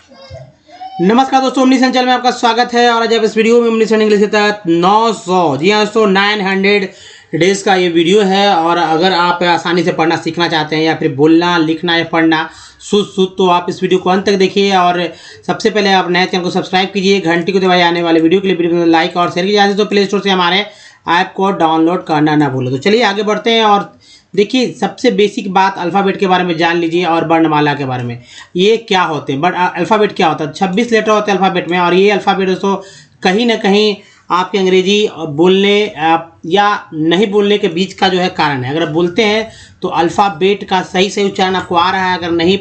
नमस्कार दोस्तों, omni channel में आपका स्वागत है। और आज आप इस वीडियो में ओमनी इंग्लिश के तहत 900 जी हाँ दोस्तों 900 डेज का ये वीडियो है। और अगर आप आसानी से पढ़ना सीखना चाहते हैं या फिर बोलना लिखना या पढ़ना शुद्ध तो आप इस वीडियो को अंत तक देखिए। और सबसे पहले आप नए चैनल को सब्सक्राइब कीजिए, घंटी को दबाइए आने वाले वीडियो के लिए। वीडियो को लाइक और शेयर कीजिए। तो प्ले स्टोर से हमारे ऐप को डाउनलोड करना ना भूलें। तो चलिए आगे बढ़ते हैं और देखिए, सबसे बेसिक बात अल्फ़ाबेट के बारे में जान लीजिए और वर्णमाला के बारे में। ये क्या होते हैं, बट अल्फ़ाबेट क्या होता है? 26 लेटर होते हैं अल्फ़ाबेट में। और ये अल्फ़ाबेट दोस्तों कहीं ना कहीं आपके अंग्रेजी बोलने या नहीं बोलने के बीच का जो है कारण है। अगर आप बोलते हैं तो अल्फ़ाबेट का सही उच्चारण आपको आ रहा है, अगर नहीं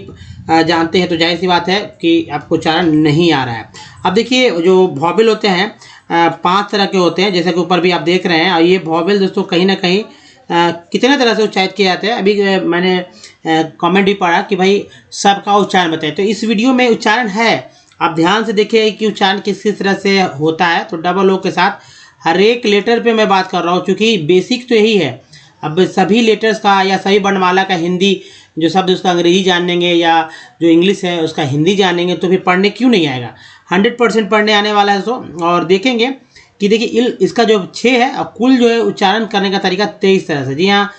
जानते हैं तो जाहिर सी बात है कि आपको उच्चारण नहीं आ रहा है। अब देखिए, जो वॉवेल होते हैं 5 तरह के होते हैं, जैसे कि ऊपर भी आप देख रहे हैं। और ये वॉवेल दोस्तों कहीं ना कहीं कितने तरह से उच्चारित किए जाते हैं। अभी मैंने कमेंट भी पढ़ा कि भाई सबका उच्चारण बताएं। तो इस वीडियो में उच्चारण है, आप ध्यान से देखिए कि उच्चारण किस किस तरह से होता है। तो डबल ओ के साथ हर एक लेटर पे मैं बात कर रहा हूँ, क्योंकि बेसिक तो यही है। अब सभी लेटर्स का या सभी वर्णमाला का हिंदी जो शब्द उसका अंग्रेजी जानेंगे या जो इंग्लिश है उसका हिंदी जानेंगे तो फिर पढ़ने क्यों नहीं आएगा। 100% पढ़ने आने वाला है दोस्तों। और देखेंगे कि देखिए इसका जो 6 है और कुल जो है उच्चारण करने का तरीका 23 तरह से। जी हाँ,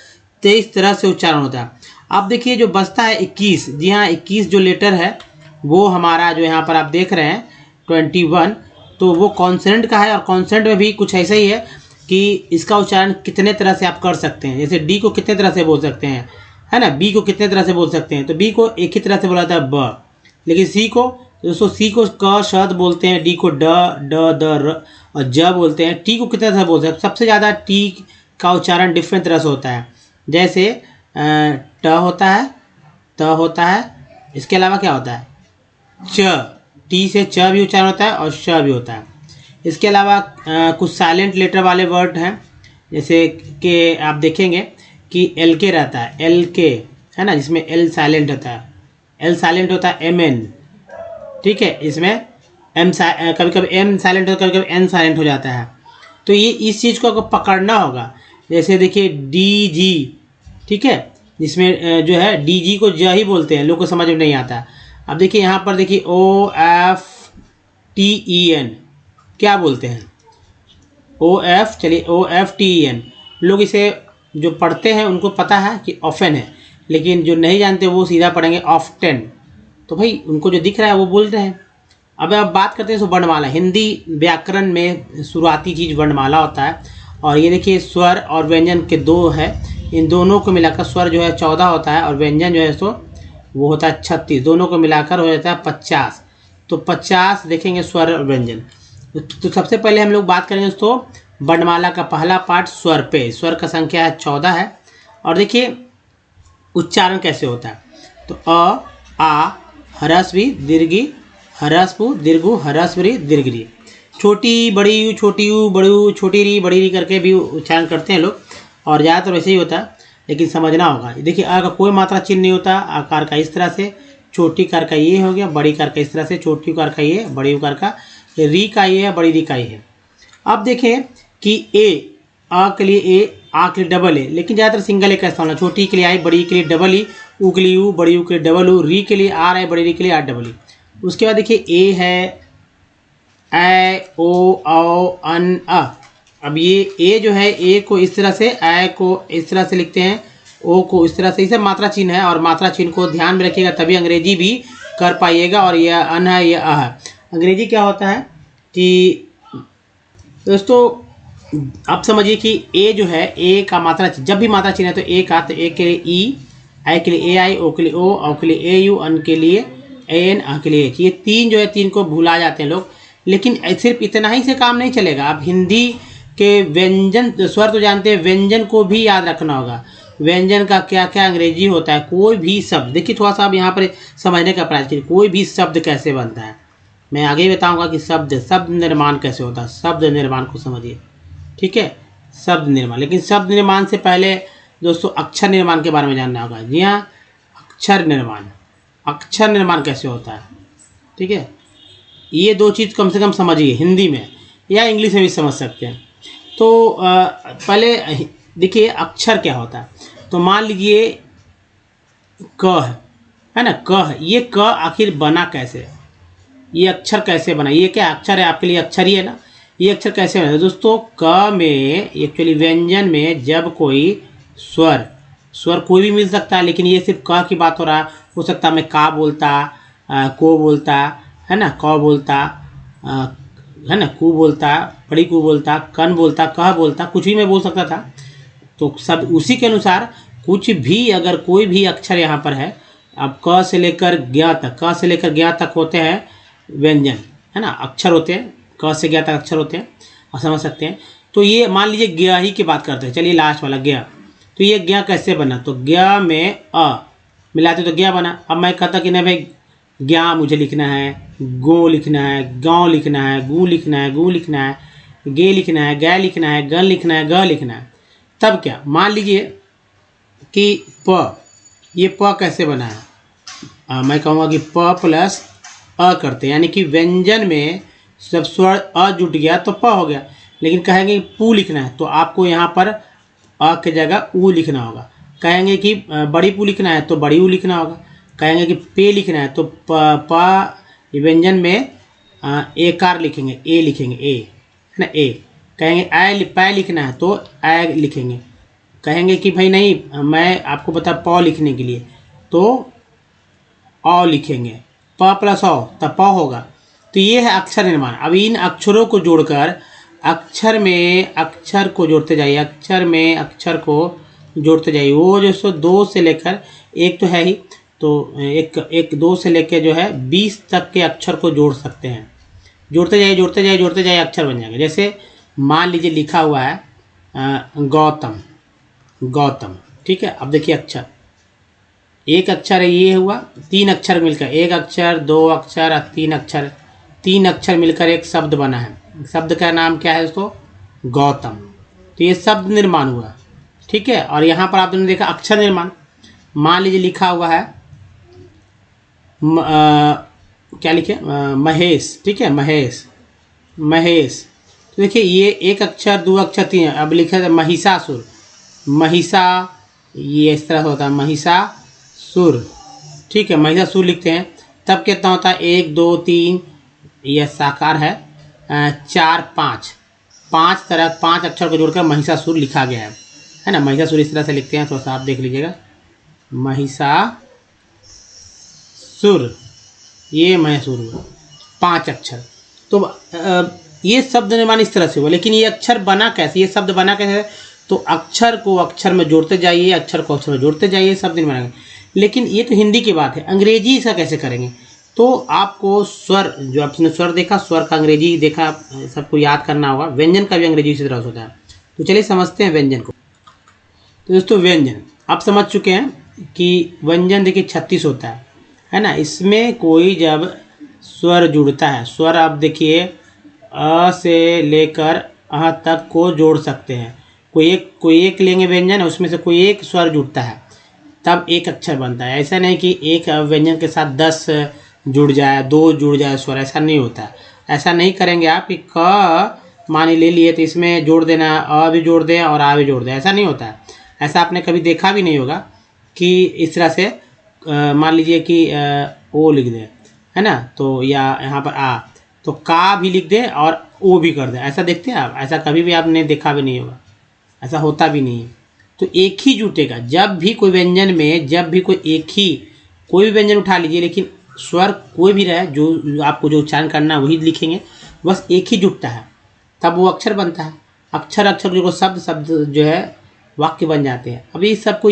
23 तरह से उच्चारण होता है। अब देखिए जो बचता है 21। जी हाँ, 21 जो लेटर है वो हमारा जो यहाँ पर आप देख रहे हैं 21, तो वो कॉन्सोनेंट का है। और कॉन्सोनेंट में भी कुछ ऐसा ही है कि इसका उच्चारण कितने तरह से आप कर सकते हैं। जैसे डी को कितने तरह से बोल सकते हैं, है ना। बी को कितने तरह से बोल सकते हैं, तो बी को एक ही तरह से बोला जाता है ब। लेकिन सी को दोस्तों, सी को क शद बोलते हैं, डी को ड ड द र और ज बोलते हैं। टी को कितने तरह से बोल सकते हैं? सबसे ज़्यादा टी का उच्चारण डिफरेंट तरह से होता है। जैसे ट होता है, त होता है, इसके अलावा क्या होता है च। टी से च भी उच्चारण होता है और श भी होता है। इसके अलावा कुछ साइलेंट लेटर वाले वर्ड हैं, जैसे कि आप देखेंगे कि एल के रहता है, एल के है ना, जिसमें एल साइलेंट होता है। एल साइलेंट होता है एम एन, ठीक है। इसमें एम कभी कभी एम साइलेंट होता है, कभी कभी एन साइलेंट हो जाता है। तो ये इस चीज़ को आपको पकड़ना होगा। जैसे देखिए डी जी, ठीक है, जिसमें जो है डी जी को ज ही बोलते हैं, लोग को समझ में नहीं आता। अब देखिए यहाँ पर देखिए O F T E N क्या बोलते हैं, ओ एफ, चलिए O F T E N. लोग इसे जो पढ़ते हैं उनको पता है कि ऑफन है, लेकिन जो नहीं जानते वो सीधा पढ़ेंगे ऑफ्टन। तो भाई उनको जो दिख रहा है वो बोल रहे हैं। अब आप बात करते हैं वर्णमाला। हिंदी व्याकरण में शुरुआती चीज़ वर्णमाला होता है। और ये देखिए स्वर और व्यंजन के 2 है, इन दोनों को मिलाकर स्वर जो है 14 होता है और व्यंजन जो है सो वो होता है 36। दोनों को मिलाकर हो जाता है 50। तो 50 देखेंगे स्वर और व्यंजन। तो सबसे पहले हम लोग बात करेंगे दोस्तों वर्णमाला का पहला पार्ट स्वर पे। स्वर का संख्या है 14 है। और देखिए उच्चारण कैसे होता है। तो अ आ ह्रस्व दीर्घी ह्रस्व दीर्घु ह्रस्व री दीर्घ। छोटी बड़ी यू, छोटी यू बड़ी यू, छोटी री बड़ी री करके भी उच्चारण करते हैं लोग, और ज़्यादातर वैसे ही होता है, लेकिन समझना होगा। देखिए अ का कोई मात्रा चिन्ह नहीं होता। आकार का इस तरह से, छोटी कार का ये हो गया, बड़ी कार का इस तरह से, छोटी कार का ये, बड़ी कार का, री का ये है, बड़ी री का ये है। अब देखें कि ए, अ के लिए ए, आ के लिए डबल ए, लेकिन ज़्यादातर सिंगल ए का इस्तेमाल है। छोटी के लिए आई, बड़ी के लिए डबल ई, ऊ के लिए यू, बड़ी यू के लिए डबल ऊ, री के लिए आर है, बड़ी री के लिए आर डबल ई। उसके बाद देखिए ए है ए ओ औ अन अ। अब ये ए जो है, ए को इस तरह से, ए को इस तरह से लिखते हैं, ओ को इस तरह से। इसे मात्रा चिन्ह है और मात्रा चिन्ह को ध्यान में रखिएगा, तभी अंग्रेजी भी कर पाइएगा। और यह अन है, यह अ है। अंग्रेजी क्या होता है कि दोस्तों आप समझिए कि ए जो है, ए का मात्रा जब भी मात्रा चिन्ह है तो ए का, तो ए के लिए ई, आई के लिए ए आई, ओ के लिए ओ, औ के लिए ए यू, अन के लिए ए एन, अ के लिए। ये 3 जो है 3 को भुला जाते हैं लोग। लेकिन सिर्फ इतना ही से काम नहीं चलेगा। आप हिंदी के व्यंजन स्वर तो जानते हैं, व्यंजन को भी याद रखना होगा। व्यंजन का क्या क्या अंग्रेजी होता है। कोई भी शब्द देखिए, थोड़ा सा आप यहाँ पर समझने का प्रयास कीजिए, कोई भी शब्द कैसे बनता है। मैं आगे ही बताऊंगा कि शब्द निर्माण कैसे होता है। शब्द निर्माण को समझिए, ठीक है, शब्द निर्माण। लेकिन शब्द निर्माण से पहले दोस्तों अक्षर निर्माण के बारे में जानना होगा। जी हाँ, अक्षर निर्माण, अक्षर निर्माण कैसे होता है, ठीक है। ये 2 चीज़ कम से कम समझिए, हिंदी में या इंग्लिश में भी समझ सकते हैं। तो पहले देखिए अक्षर क्या होता है। तो मान लीजिए क है ना, क है। ये क आखिर बना कैसे? ये अक्षर कैसे बना, ये क्या अक्षर है आपके लिए, अक्षर ही है ना। ये अक्षर कैसे बना दोस्तों, क में एक्चुअली व्यंजन में जब कोई स्वर कोई भी मिल सकता है, लेकिन ये सिर्फ क की बात हो सकता मैं का बोलता, को बोलता है ना, क बोलता है ना, कू बोलता, बड़ी कू बोलता, कन बोलता, कह बोलता, कुछ भी मैं बोल सकता था। तो सब उसी के अनुसार कुछ भी अगर कोई भी अक्षर यहाँ पर है, अब क से लेकर ज्ञ तक, क से लेकर ज्ञ तक होते हैं व्यंजन, है ना, अक्षर होते हैं, क से ज्ञ तक अक्षर होते हैं, आप समझ सकते हैं। तो ये मान लीजिए ज्ञ ही की बात करते हैं, चलिए लास्ट वाला ज्ञ। तो ये ज्ञ कैसे बना, तो ज्ञ में अ मिलाते तो ज्ञ बना। अब मैं कहता कि नहीं भाई ज्ञ मुझे लिखना है, गो लिखना है, गाँव लिखना है, गू लिखना है, गू लिखना है, गे लिखना है, गै लिखना है, गन लिखना है, ग लिखना है। तब क्या, मान लीजिए कि प, ये प कैसे बना है, मैं कहूँगा कि प प्लस अ करते हैं, यानी कि व्यंजन में जब स्वर अ जुट गया तो प हो गया। लेकिन कहेंगे पू लिखना है तो आपको यहाँ पर अ के जगह ऊ लिखना होगा। कहेंगे कि बड़ी पू लिखना है तो बड़ी ऊ लिखना होगा। कहेंगे कि पे लिखना है तो प व्यंजन में एकार लिखेंगे, ए लिखेंगे, ए है ना, ए। कहेंगे पै लिखना है तो ऐ लिखेंगे। कहेंगे कि भाई नहीं मैं आपको बता प लिखने के लिए तो अ लिखेंगे, प प्लस अ तब प होगा। तो ये है अक्षर निर्माण। अब इन अक्षरों को जोड़कर अक्षर में अक्षर को जोड़ते जाइए, अक्षर में अक्षर को जोड़ते जाइए। वो जो सो 2 से लेकर एक तो है ही, तो एक 2 से लेकर जो है 20 तक के अक्षर को जोड़ सकते हैं। जोड़ते जाइए जोड़ते जाइए जोड़ते जाइए, अक्षर बन जाएंगे। जैसे मान लीजिए लिखा हुआ है गौतम, गौतम, ठीक है। अब देखिए अक्षर, एक अक्षर है, ये हुआ 3 अक्षर मिलकर, एक अक्षर, 2 अक्षर और 3 अक्षर, 3 अक्षर मिलकर एक शब्द बना है। शब्द का नाम क्या है दोस्तों, गौतम। तो ये शब्द निर्माण हुआ, ठीक है। और यहाँ पर आपने देखा अक्षर निर्माण। मान लीजिए लिखा हुआ है क्या लिखे, महेश, ठीक है, महेश, महेश। तो देखिए ये एक अक्षर, 2 अक्षर, 3। अब लिखा है महिषासुर, महिषा, ये इस तरह होता है महिषासुर, ठीक है, महिषासुर लिखते हैं। तब कितना होता है 1 2 3, यह साकार है, 4 5, 5 तरह 5 अक्षर को जोड़कर महिषासुर लिखा गया है ना। महिषासुर इस तरह से लिखते हैं, थोड़ा सा आप देख लीजिएगा, महिषासुर, ये महिषासुर हुआ 5 अक्षर। तो ये शब्द निर्माण इस तरह से हुआ। लेकिन ये अक्षर बना कैसे, ये शब्द बना कैसे, तो अक्षर को अक्षर में जोड़ते जाइए, अक्षर को अक्षर में जोड़ते जाइए, शब्द निर्माण। लेकिन ये तो हिंदी की बात है, अंग्रेजी इसका कैसे करेंगे। तो आपको स्वर, जो आपने स्वर देखा, स्वर का अंग्रेजी देखा, सबको याद करना होगा। व्यंजन का भी अंग्रेजी इसी तरह होता है। तो चलिए समझते हैं व्यंजन को। तो दोस्तों व्यंजन आप समझ चुके हैं कि व्यंजन देखिए 36 होता है ना। इसमें कोई जब स्वर जुड़ता है, स्वर आप देखिए अ से लेकर अ तक को जोड़ सकते हैं। कोई एक लेंगे व्यंजन, उसमें से कोई एक स्वर जुड़ता है तब एक अक्षर बनता है। ऐसा नहीं कि एक व्यंजन के साथ 10 जुड़ जाए, 2 जुड़ जाए स्वर, ऐसा नहीं होता। ऐसा नहीं करेंगे आप कि क मान ले लिए तो इसमें जोड़ देना, अ भी जोड़ दें और आ भी जोड़ दें, ऐसा नहीं होता है। ऐसा आपने कभी देखा भी नहीं होगा कि इस तरह से मान लीजिए कि ओ लिख दें, है ना, तो या यहाँ पर आ, तो का भी लिख दें और ओ भी कर दें, ऐसा देखते हैं आप। ऐसा कभी भी आपने देखा भी नहीं होगा, ऐसा होता भी नहीं है। तो एक ही जुटेगा जब भी कोई व्यंजन में, जब भी कोई एक ही कोई भी व्यंजन उठा लीजिए, लेकिन स्वर कोई भी रहे, जो आपको जो उच्चारण करना है वही लिखेंगे, बस एक ही जुटता है तब वो अक्षर बनता है। अक्षर अक्षर जो शब्द शब्द जो है वाक्य बन जाते हैं। अब इस सबको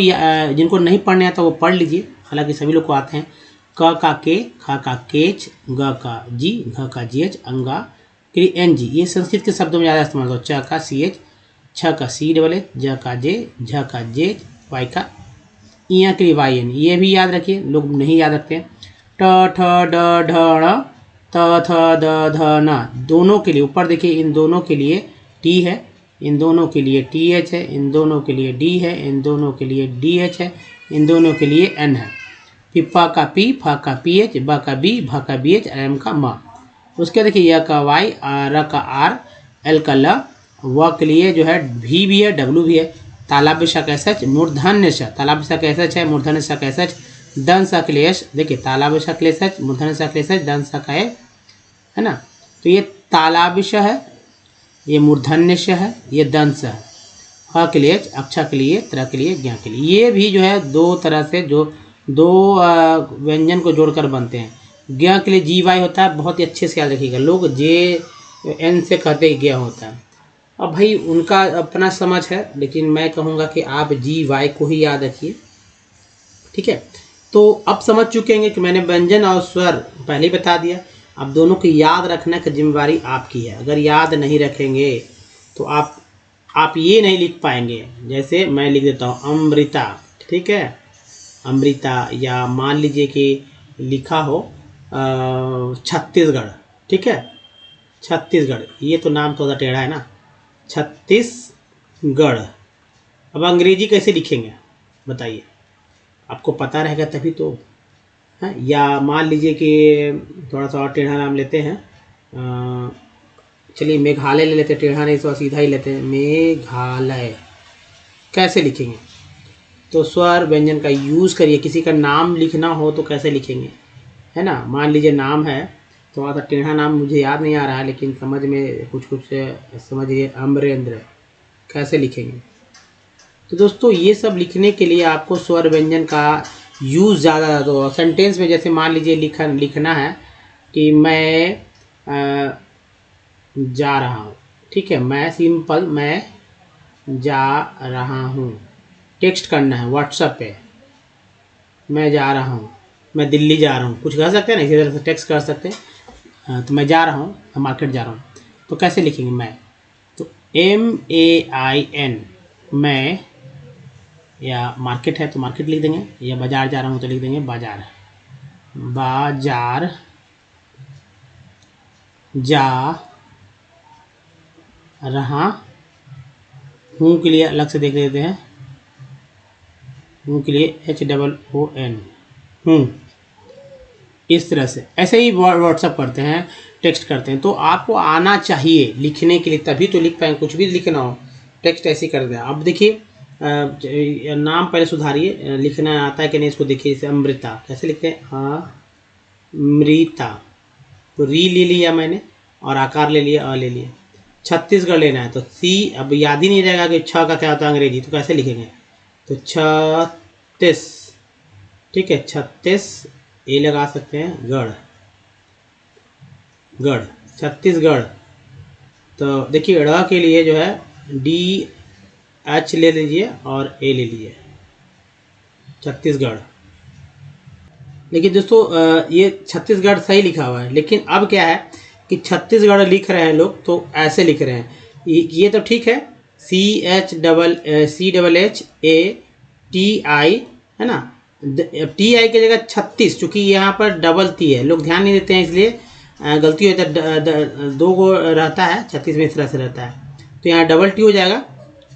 जिनको नहीं पढ़ने आता वो पढ़ लीजिए, हालांकि सभी लोग को आते हैं। क का के, ख का केच, ग का जी, घ का जी एच, अंगा के एन जी, ये संस्कृत के शब्दों में ज़्यादा इस्तेमाल होता है। च का सी एच, छ का सी डबल एच, ज का जे, झ का जे, वाई का इया के लिए वाई एन, ये भी याद रखिए, लोग नहीं याद रखते हैं। ट ठ ड ढ ण, त थ द ध न, दोनों के लिए ऊपर देखिए, इन दोनों के लिए टी है, इन दोनों के लिए टी एच है, इन दोनों के लिए डी है, इन दोनों के लिए डी एच है, इन दोनों के लिए एन है। फिर प का पी, फ का पी एच, ब का बी, भ का बी एच, एम का म। उसके देखिए य का वाई, र का आर, एल का ल, व के लिए जो है भी है, डब्ल्यू भी है। तालाब श का सच, मूर्धन्य श, तालाब श का सच है, मूर्धन्य श का सच, दन सा क्लेश, देखिए तालाब श क्लेश सच, मूर्धन्य श क्लेश सच, दन सा का है ना। तो ये तालाबिश है, ये मूर्धन्य है, ये दंश है। ह के लिए अक्षर के लिए, त्र के लिए, ज्ञ के लिए। ये भी जो है दो तरह से जो दो व्यंजन को जोड़कर बनते हैं। ज्ञ के लिए जी वाई होता है, बहुत ही अच्छे से याद रखिएगा। लोग जे एन से कहते ही ज्ञ होता है। अब भाई उनका अपना समझ है, लेकिन मैं कहूँगा कि आप जी वाई को ही याद रखिए, ठीक है। तो अब समझ चुके हैं कि मैंने व्यंजन और स्वर पहले ही बता दिया। अब दोनों की याद रखने की जिम्मेवारी आपकी है। अगर याद नहीं रखेंगे तो आप ये नहीं लिख पाएंगे। जैसे मैं लिख देता हूँ अमृता, ठीक है, अमृता। या मान लीजिए कि लिखा हो छत्तीसगढ़, ठीक है, छत्तीसगढ़। ये तो नाम थोड़ा टेढ़ा है ना, छत्तीसगढ़। अब अंग्रेजी कैसे लिखेंगे बताइए, आपको पता रहेगा तभी तो है। या मान लीजिए कि थोड़ा सा और टेढ़ा नाम लेते हैं, चलिए मेघालय ले लेते हैं, टेढ़ा नहीं तो सीधा ही लेते हैं, मेघालय। कैसे लिखेंगे, तो स्वर व्यंजन का यूज़ करिए। किसी का नाम लिखना हो तो कैसे लिखेंगे, है ना। मान लीजिए नाम है, थोड़ा सा टेढ़ा नाम मुझे याद नहीं आ रहा है, लेकिन समझ में कुछ समझिए, अमरेंद्र। कैसे लिखेंगे। तो दोस्तों ये सब लिखने के लिए आपको स्वर व्यंजन का यूज़ ज़्यादा। तो सेंटेंस में जैसे मान लीजिए लिखना है कि मैं जा रहा हूँ, ठीक है, मैं सिंपल मैं जा रहा हूँ। टेक्स्ट करना है व्हाट्सएप पे, मैं जा रहा हूँ, मैं दिल्ली जा रहा हूँ, कुछ कह सकते हैं ना, इसी तरह से टेक्स्ट कर सकते हैं। तो मैं जा रहा हूँ, मैं मार्केट जा रहा हूँ, तो कैसे लिखेंगे मैं, तो MAIN मैं, या मार्केट है तो मार्केट लिख देंगे, या बाजार जा रहा हूँ तो लिख देंगे बाजार, बाजार जा रहा हूँ के लिए अलग से देख लेते हैं, हूँ के लिए HOON, हूँ। इस तरह से ऐसे ही व्हाट्सअप करते हैं, टेक्स्ट करते हैं। तो आपको आना चाहिए लिखने के लिए, तभी तो लिख पाएंगे। कुछ भी लिखना हो टेक्स्ट ऐसे ही कर दें। अब देखिए नाम पहले सुधारिए, लिखना आता है कि नहीं इसको देखिए। जैसे अमृता कैसे लिखते हैं, अमृता, तो री ले लिया मैंने और आकार ले लिया, अ ले लिया। छत्तीसगढ़ लेना है तो सी, अब याद ही नहीं रहेगा कि छ का क्या होता है अंग्रेजी, तो कैसे लिखेंगे, तो 36, ठीक है, 36 ए लगा सकते हैं, गढ़, गढ़, छत्तीसगढ़। तो देखिए ड़ के लिए जो है DH ले लीजिए और ए ले लीजिए, छत्तीसगढ़। लेकिन दोस्तों ये छत्तीसगढ़ सही लिखा हुआ है, लेकिन अब क्या है कि छत्तीसगढ़ लिख रहे हैं लोग तो ऐसे लिख रहे हैं। ये तो ठीक है, CHHATI है ना, TI की जगह 36, चूँकि यहाँ पर डबल टी है, लोग ध्यान नहीं देते हैं इसलिए गलती होता है। 2 को रहता है 36 में, इस तरह से रहता है, तो यहाँ डबल टी हो जाएगा।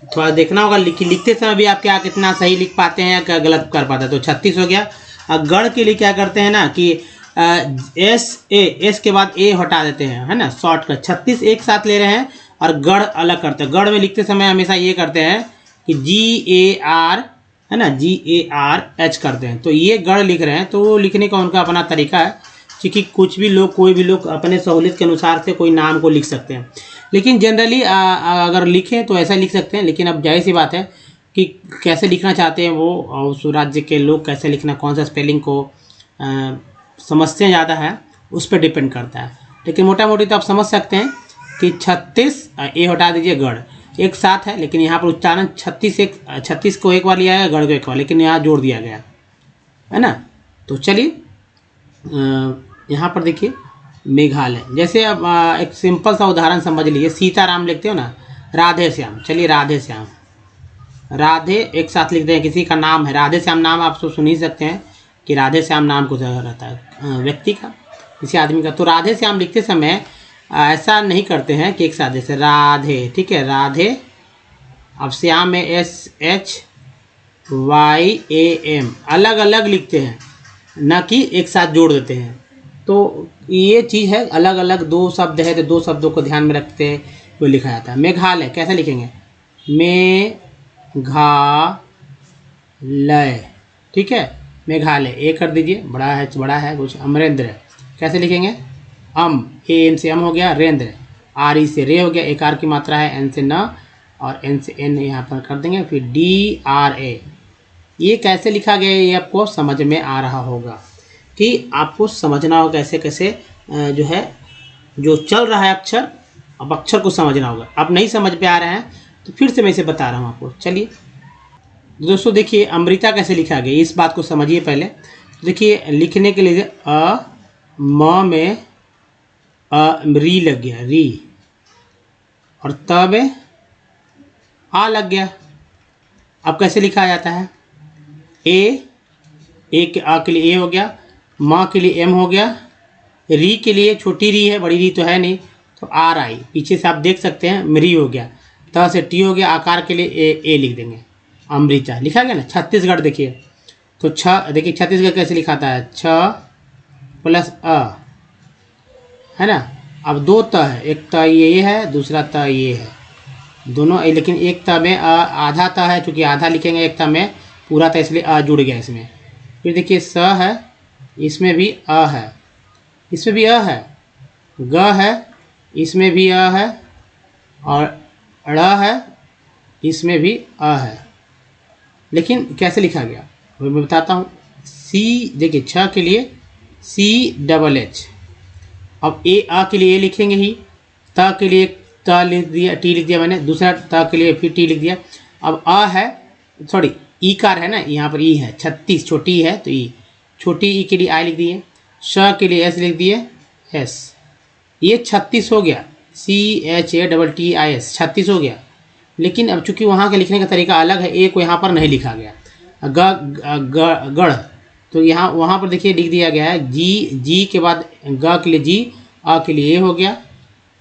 थोड़ा देखना होगा, लिखते समय भी आप क्या कितना सही लिख पाते हैं या क्या गलत कर पाते हैं। तो 36 हो गया। गढ़ के लिए क्या करते हैं ना कि एस के बाद ए हटा देते हैं, है ना, शॉर्टकट। 36 एक साथ ले रहे हैं और गढ़ अलग करते हैं। गढ़ में लिखते समय हमेशा ये करते हैं कि GAR, है ना, GARH करते हैं। तो ये गढ़ लिख रहे हैं, तो लिखने का उनका अपना तरीका है, क्योंकि कोई भी लोग अपने सहूलियत के अनुसार से कोई नाम को लिख सकते हैं। लेकिन जनरली अगर लिखें तो ऐसा लिख सकते हैं। लेकिन अब जाहिर सी बात है कि कैसे लिखना चाहते हैं वो, और उस राज्य के लोग कैसे लिखना, कौन सा स्पेलिंग को समझते हैं ज़्यादा है, उस पर डिपेंड करता है। लेकिन मोटा मोटी तो आप समझ सकते हैं कि 36 ए हटा दीजिए, गढ़ एक साथ है, लेकिन यहाँ पर उच्चारण 36 को एक बार लिया है, गढ़ को एक बार, लेकिन यहाँ जोड़ दिया गया है ना। तो चलिए यहाँ पर देखिए मेघालय। जैसे अब एक सिंपल सा उदाहरण समझ लीजिए, सीताराम लिखते हो ना, राधे श्याम। चलिए राधे श्याम, राधे एक साथ लिखते हैं, किसी का नाम है राधे श्याम, नाम आप सुन ही सकते हैं कि राधे श्याम नाम कुछ रहता है व्यक्ति का, किसी आदमी का। तो राधे श्याम लिखते समय ऐसा नहीं करते हैं कि एक साथ, जैसे राधे, ठीक है, राधे, अब श्याम में SHYAM, अलग अलग लिखते हैं, न कि एक साथ जोड़ देते हैं। तो ये चीज़ है, अलग अलग 2 शब्द है तो 2 शब्दों को ध्यान में रखते हुए लिखा जाता है। मेघालय कैसे लिखेंगे, मेघालय, ठीक है, मेघालय ए कर दीजिए, बड़ा है कुछ। अमरेंद्र कैसे लिखेंगे, ए एन से अम हो गया, रेंद्र आर ई से रे हो गया, एक आर की मात्रा है, एन से न और एन से एन यहाँ पर कर देंगे, फिर डी आर ए। ये कैसे लिखा गया ये आपको समझ में आ रहा होगा कि आपको समझना होगा कैसे कैसे जो है जो चल रहा है अक्षर, अब अक्षर को समझना होगा। आप नहीं समझ पे आ रहे हैं तो फिर से मैं इसे बता रहा हूँ आपको। चलिए दोस्तों देखिए अमृता कैसे लिखा गया इस बात को समझिए पहले। देखिए लिखने के लिए म में री लग गया, री, और त में आ लग गया। अब कैसे लिखा जाता है, ए के आ के लिए ए हो गया, माँ के लिए एम हो गया, री के लिए छोटी री है, बड़ी री तो है नहीं, तो आर आई, पीछे से आप देख सकते हैं मरी हो गया, त से टी हो गया, आकार के लिए ए लिख देंगे, अमृता लिखा गया ना। छत्तीसगढ़ देखिए तो देखिए छत्तीसगढ़ कैसे लिखाता है, छ प्लस अ, है ना। अब दो त है, एक त ये है, दूसरा त ये है, दोनों, लेकिन एक त में आधा त है, चूँकि आधा लिखेंगे, एक त में पूरा था इसलिए अ जुड़ गया इसमें। फिर देखिए स है, इसमें भी अ है, इसमें भी अ है, ग है, इसमें भी अ है, और ड़ है, इसमें भी अ है। लेकिन कैसे लिखा गया वो मैं बताता हूँ। सी देखिए छ के लिए सी डबल एच, अब ए आ के लिए ए लिखेंगे ही, त के लिए त लिख दिया, टी लिख दिया मैंने, दूसरा त के लिए फिर टी लिख दिया। अब अ है, सॉरी ई कार है ना, यहाँ पर ई है, 36 छोटी है तो ई, छोटी ई के लिए आई लिख दिए, श के लिए एस लिख दिए, एस, ये 36 हो गया, CHATTIS 36 हो गया। लेकिन अब चूंकि वहाँ के लिखने का तरीका अलग है, ए को यहाँ पर नहीं लिखा गया, गढ़, तो यहाँ वहाँ पर देखिए लिख दिया गया है जी के बाद ग के लिए जी, आ के लिए ए हो गया,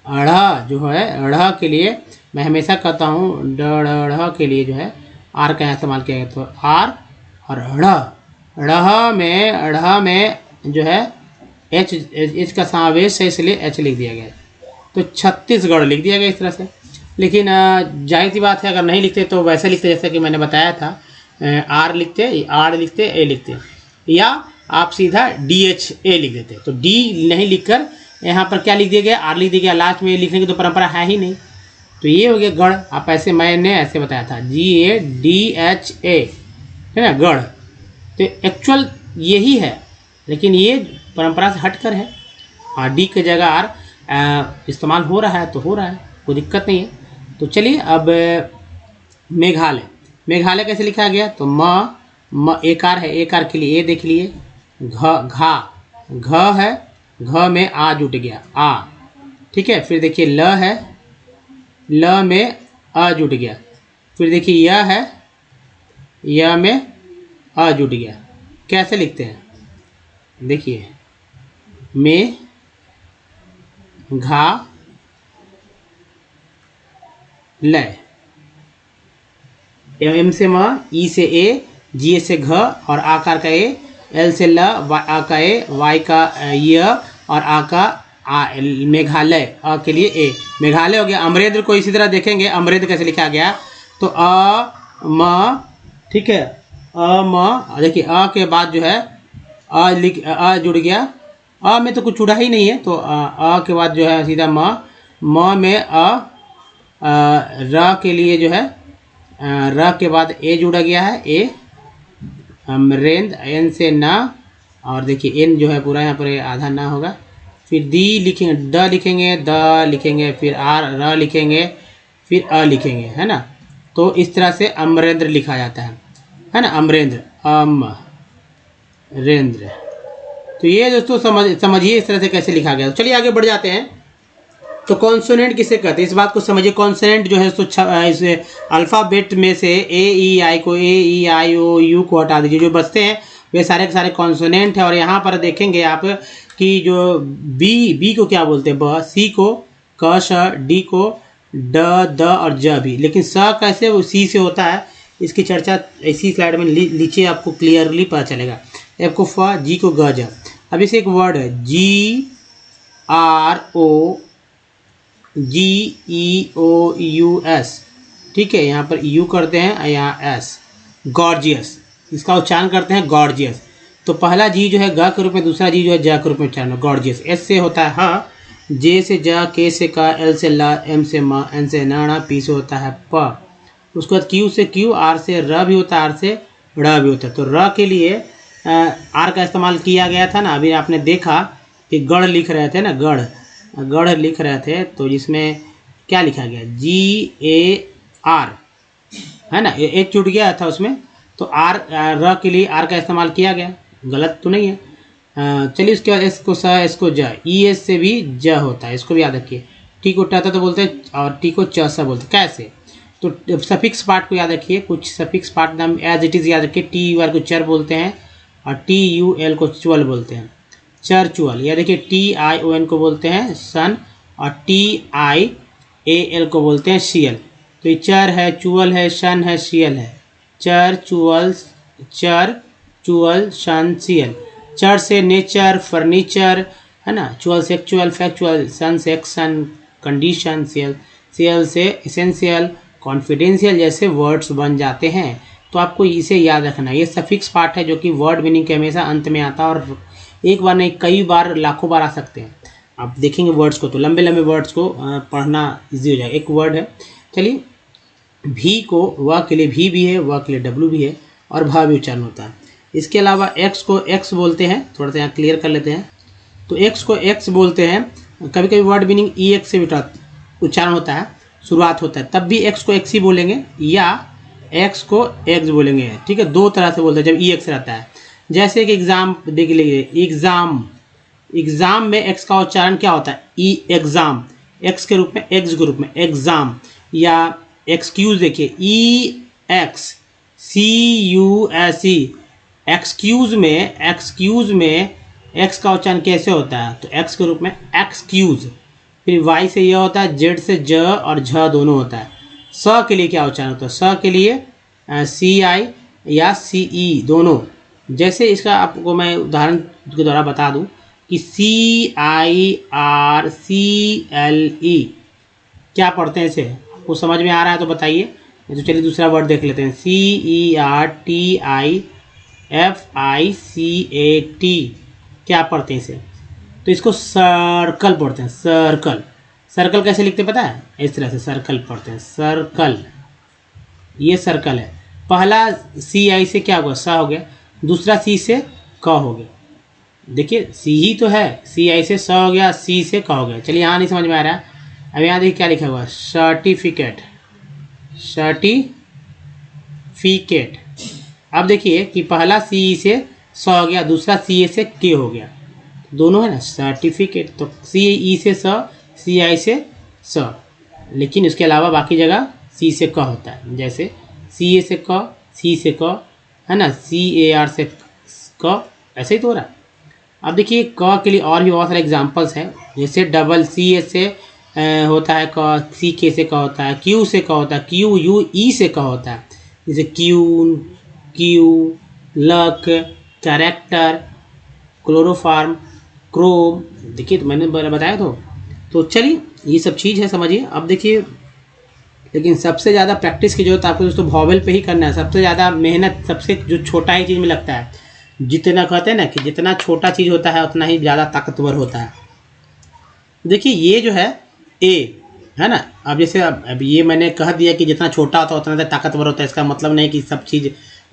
अढ़ा जो है अढ़ा के लिए मैं हमेशा कहता हूँ ढ के लिए जो है आर का इस्तेमाल किया गया, तो आर और अढ़ में जो है एच का समावेश है, इसलिए एच लिख दिया गया, तो छत्तीसगढ़ लिख दिया गया इस तरह से। लेकिन जाहिर सी बात है अगर नहीं लिखते तो वैसे लिखते जैसे कि मैंने बताया था, आर लिखते, ए लिखते, या आप सीधा DHA लिख देते। तो डी नहीं लिखकर यहाँ पर क्या लिख दिया गया, आर लिख दिया गया, लास्ट में लिखने की तो परंपरा है ही नहीं। तो ये हो गया गढ़, आप ऐसे मैंने ऐसे बताया था GADHA, है ना, गढ़। तो एक्चुअल यही है, लेकिन ये परंपरा से हटकर है, और डी की जगह आर इस्तेमाल हो रहा है तो हो रहा है, कोई दिक्कत नहीं है। तो चलिए अब मेघालय कैसे लिखा गया, तो म एकार है, एकार के लिए ए देख लिए, घ है, घ में आ जुट गया, आ, ठीक है। फिर देखिए ल है, ल में अ जुट गया, फिर देखिए य है, य में अ जुट गया। कैसे लिखते हैं देखिए, में घा ल, एम से म, ई से ए, जी से घ और आकार का ए, एल से ल, आ का ए, वाई का य और आ का आ, मेघालय, अ के लिए ए, मेघालय हो गया। अमरेंद्र को इसी तरह देखेंगे, अमरेंद्र कैसे लिखा गया, तो अ म, ठीक है, अ म, देखिए अ के बाद जो है अ जुड़ गया, अ में तो कुछ जुड़ा ही नहीं है, तो अ के बाद जो है सीधा म में र के लिए जो है र के बाद ए जुड़ा गया है, ए, अमरेंद्र, एन से ना, और देखिए एन जो है पूरा यहाँ पर आधा ना होगा, फिर दी लिखेंगे, ड लिखेंगे, द लिखेंगे, फिर आर, र लिखेंगे, फिर अ लिखेंगे, है ना। तो इस तरह से अमरेंद्र लिखा जाता है ना, अमरेंद्र, अमरेंद्र। तो ये दोस्तों समझिए इस तरह से कैसे लिखा गया। तो चलिए आगे बढ़ जाते हैं। तो कॉन्सोनेंट किसे कहते हैं इस बात को समझिए। कॉन्सोनेंट जो है तो इस अल्फ़ाबेट में से A E I O U को हटा दीजिए, जो बचते हैं वे सारे के सारे कॉन्सोनेंट है। और यहाँ पर देखेंगे आप कि जो बी को क्या बोलते हैं, ब, सी को क, श, डी को ड, द और ज भी। लेकिन स कैसे वो सी से होता है, इसकी चर्चा इसी स्लाइड में नीचे आपको क्लियरली पता चलेगा। एफ को फ, जी को ग, ज। अब इसे एक वर्ड है GROGEOUS, ठीक है, यहाँ पर यू करते हैं, यहाँ एस, गॉर्जियस, इसका उच्चारण करते हैं गॉर्जियस। तो पहला जी जो है ग के रूप में, दूसरा जी जो है ज के रूप में उच्चारण हो। गॉर्जियस। एस से होता है ह, जे से ज, के से क, एल से ल, एम से म, एन से न, पी से होता है प। उसके बाद क्यू से क्यू, आर से र भी होता है, आर से ड़ भी होता है। तो र के लिए आर का इस्तेमाल किया गया था ना, अभी आपने देखा कि गढ़ लिख रहे थे ना, गढ़ लिख रहे थे, तो जिसमें क्या लिखा गया, GAR है ना, एक छूट गया था उसमें, तो आर र के लिए आर का इस्तेमाल किया गया, गलत तो नहीं है। चलिए उसके बाद एस को स, एस को ज, ई एस से भी ज होता है, इसको भी याद रखिए। टी को ट तो बोलते हैं और टी को च सा बोलते हैं। कैसे, तो सफिक्स पार्ट को याद रखिए, कुछ सफिक्स पार्ट नाम एज इट इज़ याद रखिए। टी यू आर को चर बोलते हैं और टी यू एल को च्वल बोलते हैं, चर च्वल। या देखिए TION को बोलते हैं सन और TIAL को बोलते हैं शियल। तो ये चर है, च्वल है, शन है, शियल है। चर च्वल शन शियल। चर से नेचर, फर्नीचर है ना, च्वल से एक्चुअल, फैक्चुअल, सन से एक्शन, कंडीशन, शियल से एसेंशियल, कॉन्फिडेंशियल जैसे वर्ड्स बन जाते हैं। तो आपको इसे याद रखना। ये सफिक्स पार्ट है जो कि वर्ड मीनिंग के हमेशा अंत में आता है और एक बार नहीं कई बार, लाखों बार आ सकते हैं। आप देखेंगे वर्ड्स को तो लंबे लंबे वर्ड्स को पढ़ना इजी हो जाएगा। एक वर्ड है, चलिए भी को व के लिए भी है, व के लिए डब्ल्यू भी है और भ भी उच्चारण होता है। इसके अलावा एक्स को एक्स बोलते हैं, थोड़ा सा यहाँ क्लियर कर लेते हैं। तो एक्स को एक्स बोलते हैं, कभी कभी वर्ड मीनिंग EX से उच्चारण होता है, शुरुआत होता है, तब भी एक्स को एक्स ही बोलेंगे या एक्स को एक्स बोलेंगे। ठीक है, दो तरह से बोलते हैं जब EX रहता है। जैसे कि एग्जाम देख लीजिए, एग्जाम में एक्स का उच्चारण क्या होता है, एग्जाम, एक्स के रूप में, एक्स के रूप में एग्जाम। या एक्सक्यूज देखिए, EXCUSE, एक्सक्यूज में एक्स का उच्चारण कैसे होता है, तो एक्स के रूप में एक्सक्यूज। फिर वाई से यह होता है, जेड से ज और झ दोनों होता है। स के लिए क्या उच्चारण होता है, स के लिए CI या CE दोनों। जैसे इसका आपको मैं उदाहरण के द्वारा बता दूं कि CIRCLE क्या पढ़ते हैं, इसे आपको समझ में आ रहा है तो बताइए। तो चलिए दूसरा वर्ड देख लेते हैं, CERTIFICAT क्या पढ़ते हैं इसे, तो इसको सर्कल पढ़ते हैं। सर्कल कैसे लिखते हैं पता है, इस तरह से सर्कल पढ़ते हैं, सर्कल, ये सर्कल है। पहला CI से क्या होगा, स हो गया, दूसरा C से क हो गया। देखिए C ही तो है, CI से स हो गया, C से क हो गया। चलिए यहाँ नहीं समझ में आ रहा है, अब यहाँ देखिए क्या लिखा हुआ, सर्टिफिकेट। अब देखिए कि पहला CE से स हो गया, दूसरा CA से K हो गया, दोनों है ना सर्टिफिकेट। तो CE से स, CI से स, लेकिन इसके अलावा बाकी जगह C से क होता है। जैसे CA से क, C से क है ना, CAR से क, ऐसे ही तो हो रहा है। अब देखिए क के लिए और भी बहुत सारे एग्जांपल्स हैं, जैसे डबल CA से होता है क, CK से क होता है, Q से क होता है, QUE से क होता है। जैसे Q, luck, character, chloroform, Chrome. देखिए तो मैंने बताया तो चलिए ये सब चीज़ है, समझिए। अब देखिए, लेकिन सबसे ज़्यादा प्रैक्टिस की जरूरत आपको दोस्तों वॉवेल पे ही करना है। सबसे ज़्यादा मेहनत सबसे जो छोटा ही चीज़ में लगता है, जितना कहते हैं ना कि जितना छोटा चीज़ होता है उतना ही ज़्यादा ताकतवर होता है। देखिए ये जो है ए है ना, अब जैसे अब ये मैंने कह दिया कि जितना छोटा होता है उतना ज़्यादा ताकतवर होता है, इसका मतलब नहीं कि सब चीज़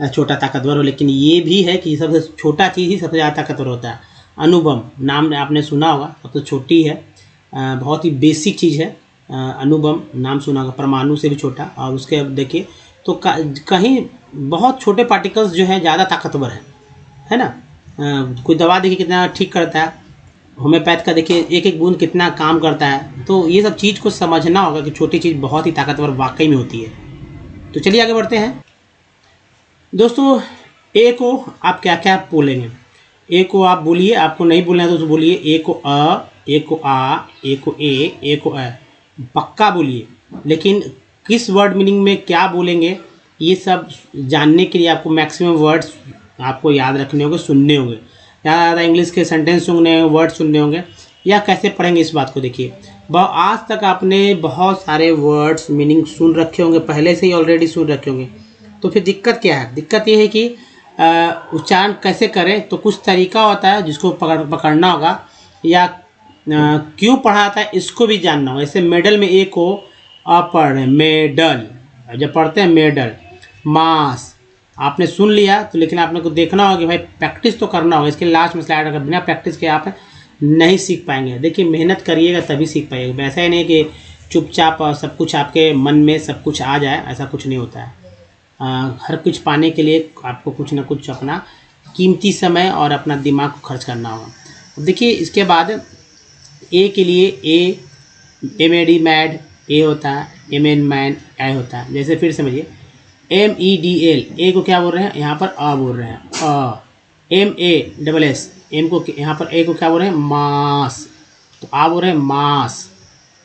छोटा ताकतवर हो, लेकिन ये भी है कि सबसे छोटा चीज़ ही सबसे ज़्यादा ताकतवर होता है। अणुबम नाम आपने सुना होगा, सबसे छोटी है, बहुत ही बेसिक चीज़ है। अणुबम नाम सुना होगा, परमाणु से भी छोटा। और उसके अब देखिए तो कहीं बहुत छोटे पार्टिकल्स जो हैं ज़्यादा ताकतवर है ना। कोई दवा देखिए कितना ठीक करता है, होम्योपैथ का देखिए एक एक बूंद कितना काम करता है। तो ये सब चीज़ को समझना होगा कि छोटी चीज़ बहुत ही ताकतवर वाकई में होती है। तो चलिए आगे बढ़ते हैं दोस्तों। ए को आप क्या क्या बोलेंगे, ए को आप बोलिए, आपको नहीं बोलना है तो बोलिए। ए को अ, ए को आ, ए को ए को अ, पक्का बोलिए। लेकिन किस वर्ड मीनिंग में क्या बोलेंगे ये सब जानने के लिए आपको मैक्सिमम वर्ड्स आपको याद रखने होंगे, सुनने होंगे। ज़्यादा इंग्लिश के सेंटेंस सुनने होंगे, वर्ड सुनने होंगे, या कैसे पढ़ेंगे इस बात को देखिए। आज तक आपने बहुत सारे वर्ड्स मीनिंग सुन रखे होंगे, पहले से ही ऑलरेडी सुन रखे होंगे। तो फिर दिक्कत क्या है, दिक्कत ये है कि उच्चारण कैसे करें, तो कुछ तरीका होता है जिसको पकड़ना होगा, या क्यों पढ़ा था इसको भी जानना होगा। जैसे मेडल में ए को अ पढ़ रहे हैं, मेडल, जब पढ़ते हैं मेडल। मास आपने सुन लिया तो, लेकिन आपने को देखना होगा कि भाई प्रैक्टिस तो करना होगा। इसके लास्ट में स्लाइड, अगर बिना प्रैक्टिस के आप नहीं सीख पाएंगे। देखिए मेहनत करिएगा तभी सीख पाइएगा। वैसा ही नहीं कि चुपचाप सब कुछ आपके मन में सब कुछ आ जाए, ऐसा कुछ नहीं होता है। हर कुछ पाने के लिए आपको कुछ ना कुछ अपना कीमती समय और अपना दिमाग को खर्च करना होगा। देखिए इसके बाद ए के लिए एम-ए-डी मैड ए होता है, एम-एन मैन ए होता है। जैसे फिर समझिए M-E-D-L, ए को क्या बोल रहे हैं, यहाँ पर अ बोल रहे हैं, अ। M-A-S-S, एम को यहाँ पर ए को क्या बोल रहे हैं, मास, तो आ बोल रहे हैं मास।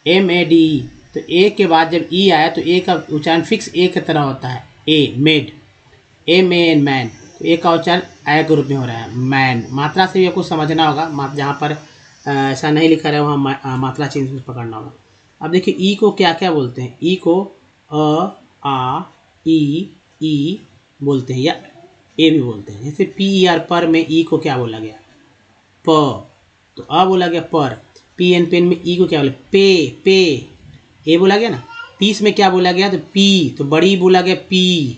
M-A-D-E, तो ए के बाद जब ई आया तो ए का उच्चारण फिक्स ए की तरह होता है, ए मेड। M-A-N मैन, तो ए का उच्चारण ए के रूप में हो रहा है, मैन। मात्रा से भी आपको समझना होगा, जहाँ पर ऐसा नहीं लिखा रहा है वहाँ मात्रा चेंज पकड़ना होगा। अब देखिए ई को क्या क्या बोलते हैं, ई को अ, आ, ई बोलते हैं, या ए भी बोलते हैं। जैसे P-E-R पर में ई को क्या बोला गया, प, तो अ बोला गया पर। P-N पेन में ई को क्या बोला, पे, ए बोला गया ना। पीस में क्या बोला गया, तो पी, तो बड़ी बोला गया पी,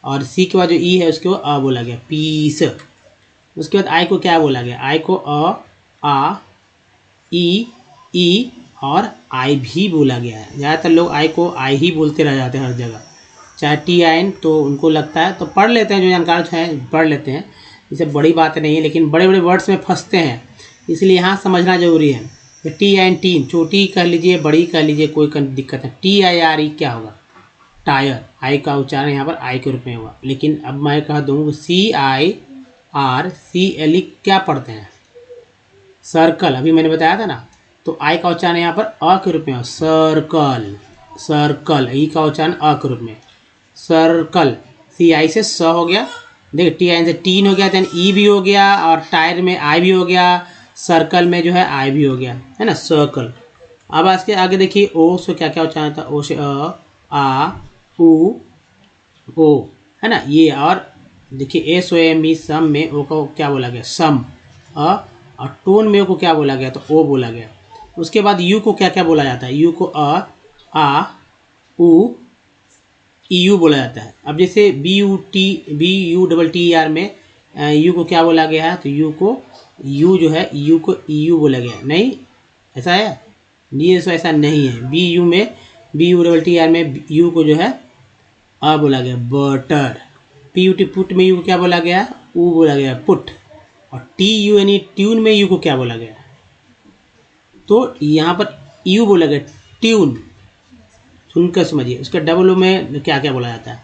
और सी के बाद जो ई है उसको अ बोला गया, पीस। उसके बाद आई को क्या बोला गया, आई को अ, आ, ई और आई भी बोला गया है। ज़्यादातर लोग आई को आई ही बोलते रह जाते हैं हर जगह, चाहे T-I-N, तो उनको लगता है तो पढ़ लेते हैं, जो जानकार हैं पढ़ लेते हैं, इसे बड़ी बात नहीं है, लेकिन बड़े बड़े वर्ड्स में फंसते हैं, इसलिए यहाँ समझना जरूरी है। T-I-N टीन, छोटी कह लीजिए बड़ी कह लीजिए, कोई दिक्कत है। T-I-R-E क्या होगा, टायर, आई का उच्चारण यहाँ पर आई के रूप में होगा। लेकिन अब मैं कह दूँ C-I-R-C-L-E क्या पढ़ते हैं, सर्कल, अभी मैंने बताया था ना। तो आई का उच्चारण यहाँ पर अ के रूप में हो, सर्कल, सर्कल। ई का उच्चारण अ के रूप में, सर्कल। C-I से स हो गया, देखिए T-I-N से टीन हो गया, देन ई भी हो गया, और टायर में आई भी हो गया, सर्कल में जो है आई भी हो गया, है ना, सर्कल। अब इसके आगे देखिए ओ से क्या क्या उच्चारण था, ओ से अ, आ, उ, ओ, है ना ये। और देखिए SOME सम में ओ को क्या बोला गया, सम, अ, और टोन में ओ को क्या बोला गया, तो ओ बोला गया। उसके बाद यू को क्या क्या बोला जाता है, यू को अ, आ, उ, EU बोला जाता है। अब जैसे BUTTER में यू को क्या बोला गया है, तो यू को यू जो है यू को EU बोला गया, नहीं ऐसा है, ये ऐसा नहीं है। BUTTER में यू को जो है अ बोला गया, बटर। PUT पुट में यू को क्या बोला गया, ऊ बोला गया, पुट। और TUNE ट्यून में यू को क्या बोला गया, तो यहाँ पर यू बोला गया, ट्यून। सुनकर समझिए। उसके डबल ओ में क्या क्या बोला जाता है,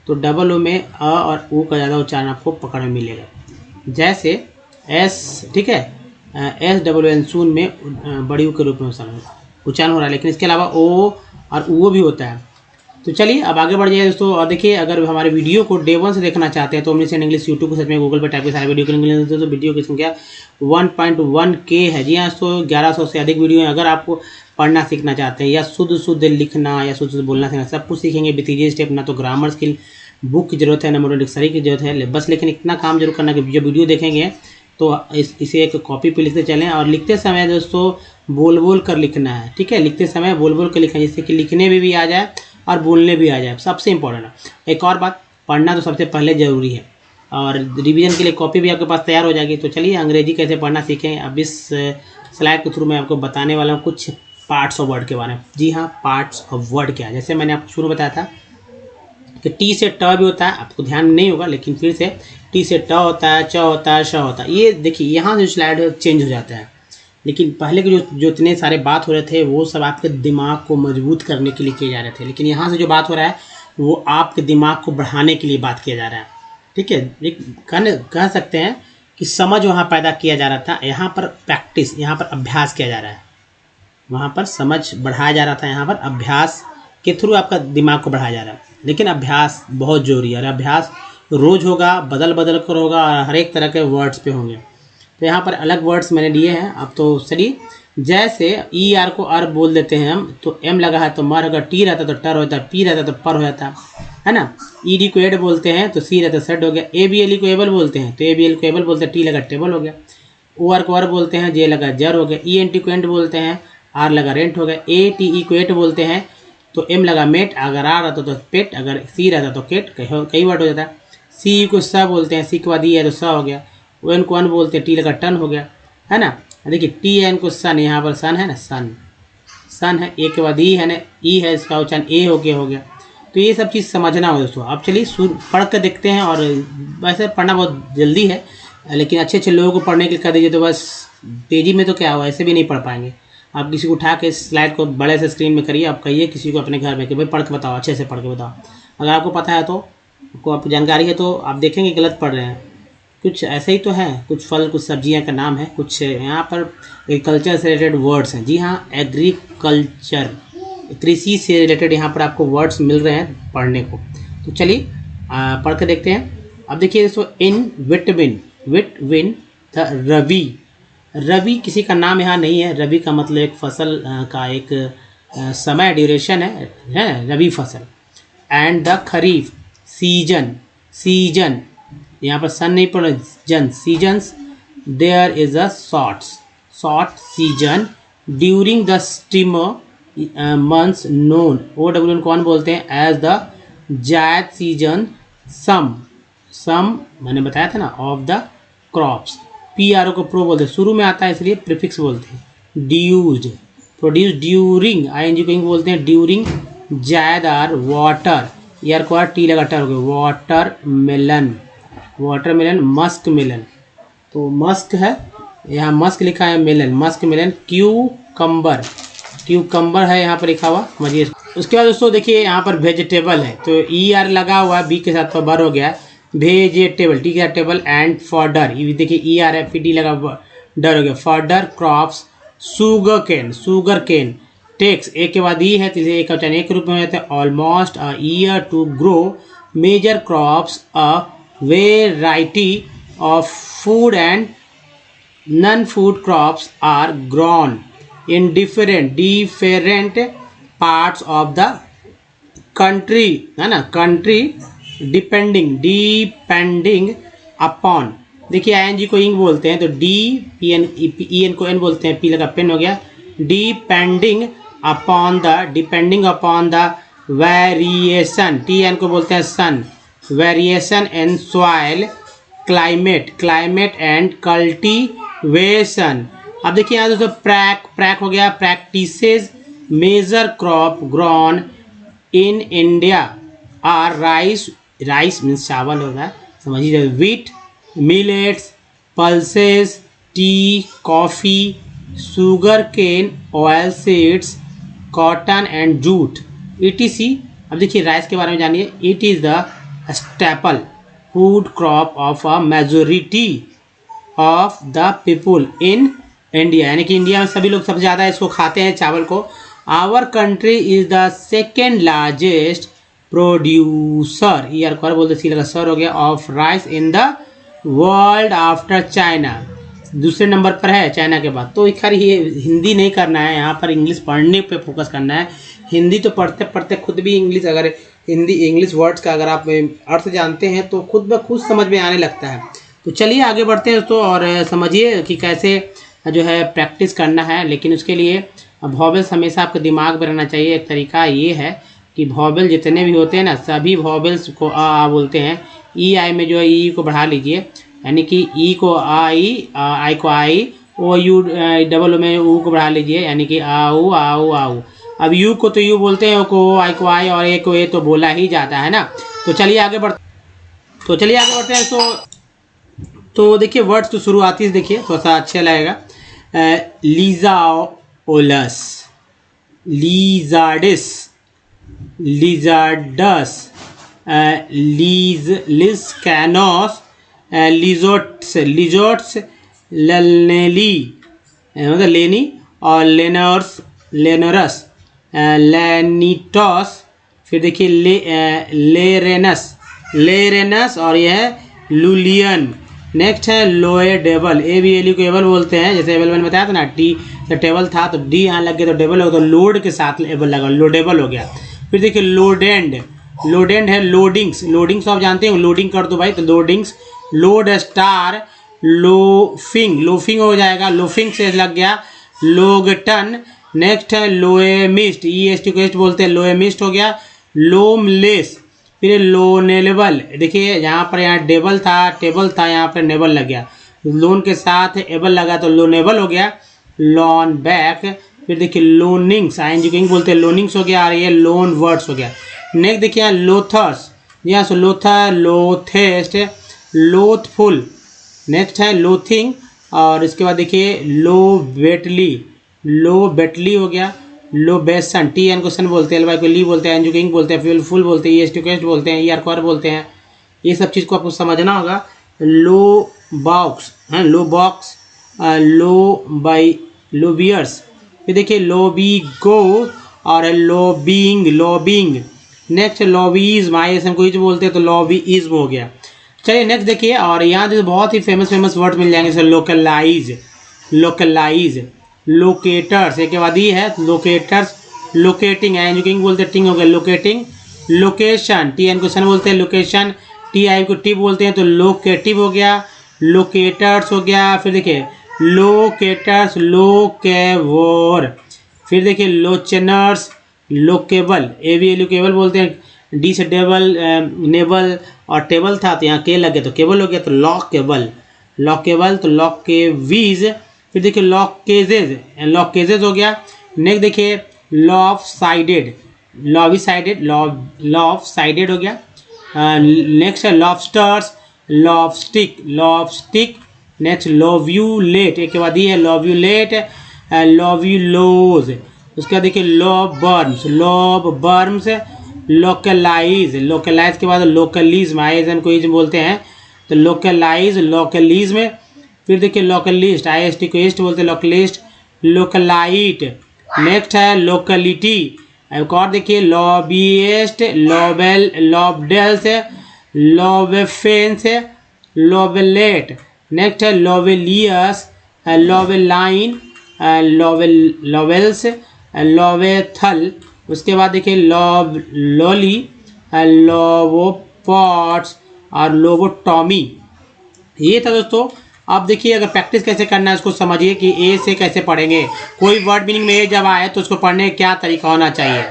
तो डबल ओ में अ और ऊ का ज़्यादा उच्चारण आपको पकड़ में मिलेगा। जैसे एस, ठीक है, SWN सून में बड़ी ऊ के रूप में उच्चारण हो रहा है, लेकिन इसके अलावा ओ और ऊ भी होता है। तो चलिए अब आगे बढ़ जाइए दोस्तों। और देखिए अगर हमारे वीडियो को डे 1 से देखना चाहते हैं तो ओमनीसेंट इंग्लिश यूट्यूब के साथ में गूगल पर टाइप के सारे वीडियो के लिंक तो वीडियो की संख्या 1.1K है। जी हाँ, तो 1100 से अधिक वीडियो है। अगर आपको पढ़ना सीखना चाहते हैं, या शुद्ध लिखना या शुद्ध बोलना सीखना, सब कुछ सीखेंगे विथ ईजी स्टेप। ना तो ग्रामर स्किल बुक की जरूरत है, ना मोडल डिक्शनरी की जरूरत है, बस लेकिन इतना काम जरूर करना कि जो वीडियो देखेंगे तो इसे एक कॉपी पे लिखते चलें। और लिखते समय दोस्तों बोल कर लिखना है, ठीक है, लिखते समय बोल कर लिखना है, जिससे कि लिखने में भी आ जाए और बोलने भी आ जाए, सबसे इम्पोर्टेंट है। एक और बात, पढ़ना तो सबसे पहले ज़रूरी है, और रिवीजन के लिए कॉपी भी आपके पास तैयार हो जाएगी। तो चलिए अंग्रेजी कैसे पढ़ना सीखें, अब इस स्लाइड के थ्रू मैं आपको बताने वाला हूँ कुछ पार्ट्स ऑफ वर्ड के बारे में। जी हाँ, पार्ट्स ऑफ वर्ड क्या है, जैसे मैंने आपको शुरू बताया था कि टी से ट भी होता है, आपको ध्यान नहीं होगा, लेकिन फिर से टी से ट होता है, च होता है, श होता है। ये देखिए यहाँ जो स्लाइड चेंज हो जाता है, लेकिन पहले के जो इतने सारे बात हो रहे थे वो सब आपके दिमाग को मजबूत करने के लिए किए जा रहे थे, लेकिन यहाँ से जो बात हो रहा है वो आपके दिमाग को बढ़ाने के लिए बात किया जा रहा है, ठीक है। एक कह सकते हैं कि समझ वहाँ पैदा किया जा रहा था, यहाँ पर प्रैक्टिस, यहाँ पर अभ्यास किया जा रहा है। वहाँ पर समझ बढ़ाया जा रहा था, यहाँ पर अभ्यास के थ्रू आपका दिमाग को बढ़ाया जा रहा है। लेकिन अभ्यास बहुत जरूरी है, और अभ्यास रोज होगा, बदल कर होगा, और हर एक तरह के वर्ड्स पे होंगे। तो यहाँ पर अलग वर्ड्स मैंने लिए हैं। अब तो चलिए, जैसे ER को अर बोल देते हैं हम, तो M लगा है तो मर होगा, T रहता तो टर होता, P रहता तो पर हो जाता, है ना। ईडी को एड बोलते हैं तो सी रहता है सेड हो गया। एबीएल को एबल बोलते हैं तो एबीएल को एबल बोलते हैं, टी लगा टेबल हो गया। ओआर को आर बोलते हैं, जे लगा जर हो गया। ईएनटी को एंट बोलते हैं, आर लगा रेंट हो गया। एटीई को एट बोलते हैं तो एम लगा मेट, अगर आर रहता तो पेट, अगर सी रहता तो केट, कई वर्ड हो जाता है। सी को स बोलते हैं, सी के बाद ई है तो स हो गया। ओ एन को अन बोलते हैं, टी लगा टन हो गया, है ना। देखिए टी एन को सन, यहाँ पर सन है ना, सन सन है। ए के बाद ई है ना, ई है, इसका उच्चारण ए हो गया। तो ये सब चीज़ समझना हो दोस्तों। अब चलिए पढ़ कर देखते हैं। और वैसे पढ़ना बहुत जल्दी है, लेकिन अच्छे अच्छे लोगों को पढ़ने के लिए कर दीजिए तो बस तेज़ी में तो क्या हुआ, ऐसे भी नहीं पढ़ पाएंगे। आप किसी को उठा के स्लाइड को बड़े से स्क्रीन में करिए, आप कहिए किसी को अपने घर में कि भाई पढ़ के बताओ, अच्छे से पढ़ के बताओ। अगर आपको पता है तो, आपको जानकारी है तो आप देखेंगे गलत पढ़ रहे हैं। कुछ ऐसे ही तो है, कुछ फल कुछ सब्जियां का नाम है, कुछ यहाँ पर एग्रीकल्चर से रिलेटेड वर्ड्स हैं। जी हाँ, एग्रीकल्चर, कृषि से रिलेटेड यहाँ पर आपको वर्ड्स मिल रहे हैं पढ़ने को। तो चलिए पढ़ के देखते हैं। अब देखिए दोस्तों, इन विटविन द रवि, रवि किसी का नाम यहाँ नहीं है। रवि का मतलब एक फसल का एक समय, ड्यूरेशन है रवि फसल। एंड द खरीफ, सीजन यहाँ पर सन नहीं पढ़, जन, seasons. There is a short season during the summer months known, O W N कौन बोलते हैं, एज द जायद सीजन। सम मैंने बताया था ना, of the crops. P R O को प्रो बोलते हैं, शुरू में आता है इसलिए प्रीफिक्स बोलते हैं। ड्यूज, produce during, I N G को बोलते हैं ड्यूरिंग। जायद आर वाटर, ईयर को आर टी लगा टर हो गया, वाटरमेलन, मस्क मेलन, तो मस्क है यहाँ, मस्क लिखा है, मेलन, मस्क मेलन। क्यूकम्बर है यहाँ पर लिखा हुआ, समझिए। उसके बाद दोस्तों देखिए यहाँ पर वेजिटेबल है तो ई आर लगा हुआ है, बी के साथ तो बर हो गया, वेजिटेबल, टी के साथ टेबल। एंड फॉर्डर, ये देखिए ई आर है, पी डी लगा डर हो गया, फॉर्डर। Crops, sugar cane. टेक्स, एक के बाद ई है तो एक उच्चारण एक रूप में हो जाता है। Almost a year to grow major crops, a variety of food and non food crops are grown in different parts of the country, है ना। कंट्री डिपेंडिंग अपॉन, देखिए आई एन जी को इंग बोलते हैं तो D P N, E N को N बोलते हैं, पी लगा पेन हो गया। Depending upon the variation, T N को बोलते हैं sun, variation in soil, climate and cultivation. अब देखिए यहाँ दोस्तों प्रैक हो गया, practices. Major crop grown in India are rice means चावल होगा, समझिए। Wheat, millets, pulses, tea, coffee, sugar cane, oil seeds, cotton and jute, etc। अब देखिए राइस के बारे में जानिए। It is the staple food crop of a majority of the people in India, यानी कि इंडिया में सभी लोग सबसे ज़्यादा इसको खाते हैं चावल को। Our country is the second largest producer, ईयर को बोलते सी लगा सर हो गया, of rice in the world after China, दूसरे नंबर पर है चाइना के बाद। तो खैर ये हिंदी नहीं करना है, यहाँ पर इंग्लिश पढ़ने पे फोकस करना है। हिंदी तो पढ़ते पढ़ते खुद भी इंग्लिश, अगर इंग्लिश वर्ड्स का अगर आप अर्थ जानते हैं तो खुद ब खुद समझ में आने लगता है। तो चलिए आगे बढ़ते हैं दोस्तों और समझिए कि कैसे जो है प्रैक्टिस करना है। लेकिन उसके लिए वॉवेल्स हमेशा आपके दिमाग में रहना चाहिए। एक तरीका ये है कि वॉवेल जितने भी होते हैं ना, सभी वॉवेल्स को आ बोलते हैं। ई आई में जो है ई को बढ़ा लीजिए, यानी कि ई को आई को आई, ओ यू डबल में ऊ को बढ़ा लीजिए, यानी कि आऊ आऊ आऊ। अब यू को तो यू बोलते हैं, ओ को आई को आई, और ए को ए तो बोला ही जाता है ना। तो चलिए आगे बढ़ते हैं। तो देखिए वर्ड्स तो शुरुआती से देखिए थोड़ा सा अच्छा लगेगा। लीजाओलस, लीजार्डिस, लिजार्डस, लिस्कैनोस, लिजोट्स, ललनेली मतलब लेनी, और लेनोरस, लेनिटोस, फिर देखिए लेरेनस, और यह है लुलियन। नेक्स्ट है लोएडेबल, एबल को एबल बोलते हैं, जैसे एबल मैंने बताया था ना, टी तो टेबल था तो डी यहाँ लग गया तो डेबल हो गया, तो लोड के साथ एबल लगा, लोडेबल हो गया। फिर देखिए लोडेंड, लोडेंड है लोडिंग्स, लोडिंग्स आप जानते हो, लोडिंग कर दो भाई, तो loadings. Load star loafing, loafing हो जाएगा, लोफिंग से लग गया लोगटन। नेक्स्ट है लोएमिस्ट, EST को एस्ट बोलते हैं, लोएमिस्ट हो गया। लोमलेस, फिर लोनेलेबल, देखिए यहाँ पर यहाँ डेबल था, टेबल था, यहाँ पर नेबल लग गया, लोन के साथ एबल लगा तो लोनेबल हो गया। लॉन बैक, फिर देखिए लोनिंग्स, ING को इंग बोलते हैं, लोनिंग्स हो गया, और ये लोन वर्ड्स हो गया। नेक्स्ट देखिए यहाँ लोथर्स, यहाँ से लोथर, लोथेस्ट, लोथफुल। नेक्स्ट है लोथिंग, और इसके बाद देखिए लो बेटली, लो बेटली हो गया। लो बेसन, TN को सन बोलते हैं, LY को ली बोलते हैं, ING को इंग बोलते हैं, फ्यूल फुल बोलते हैं, EST को एस्ट बोलते हैं, ER को आर बोलते हैं। ये सब चीज़ को आपको समझना होगा। लो बॉक्स है, लो बॉक्स, लो बाई, लो बियर्स, फिर देखिए लॉबी गो, और lobbying, lobbying. Next lobbyism, ISM को ही बोलते हैं, तो लॉबीइज्म हो गया। चलिए नेक्स्ट देखिए, और यहाँ जो बहुत ही फेमस वर्ड मिल जाएंगे, जैसे लोकलाइज, लोकलाइज, लोकेटर्स, एक के बाद ही है लोकेटर्स, लोकेटिंग, ING को इंग बोलते हैं, टिंग हो गया लोकेटिंग। लोकेशन, TN को सन बोलते हैं, लोकेशन, TI को टी बोलते हैं, तो लोकेटिव हो गया। लोकेटर्स हो गया, फिर देखिए लोकेटर्स, लोकेवोर, फिर देखिए लोचनर्स, लोकेबल, ABLUकेबल बोलते हैं, D से डेबल, नेबल, और टेबल था तो यहाँ के लगे तो केबल हो गया, तो लॉकेबल, लॉकेबल, तो लॉकेवीज। फिर देखिए लॉकेजेज, लॉकेजेज हो गया। नेक्स्ट देखिए loaf sided, lobby sided, loaf sided हो गया। नेक्स्ट है लॉबस्टर्स, लॉबस्टिक, लॉबस्टिक। नेक्स्ट लॉव्यूलेट, एक के बाद ये है लॉव्यूलेट, लॉव्यूलोज। उसके बाद देखिए लॉब बर्म्स, लॉब बर्म्स। लोकलाइज, लोकलाइज के बाद लोकलिज्म, ISM को इज्म बोलते हैं, तो लोकलाइज, लोकलिज्म। फिर देखिए लोकलिस्ट, IST को ईस्ट बोलते हैं, लोकलिस्ट। लोकलाइट, नेक्स्ट है लोकलिटी। एक और देखिए लॉबिएस्ट, लॉबेल, लॉबडेल्स, लॉबेफेंस, लॉबेलेट। नेक्स्ट है लॉबेलियस, लॉबेलाइन, लॉवेल्स, लॉवेथल। उसके बाद देखिए लॉली, लोबोपॉट्स, और लोबोटॉमी। ये था दोस्तों। अब देखिए अगर प्रैक्टिस कैसे करना है उसको समझिए कि ए से कैसे पढ़ेंगे। कोई वर्ड मीनिंग में ए जब आए तो उसको पढ़ने का क्या तरीका होना चाहिए।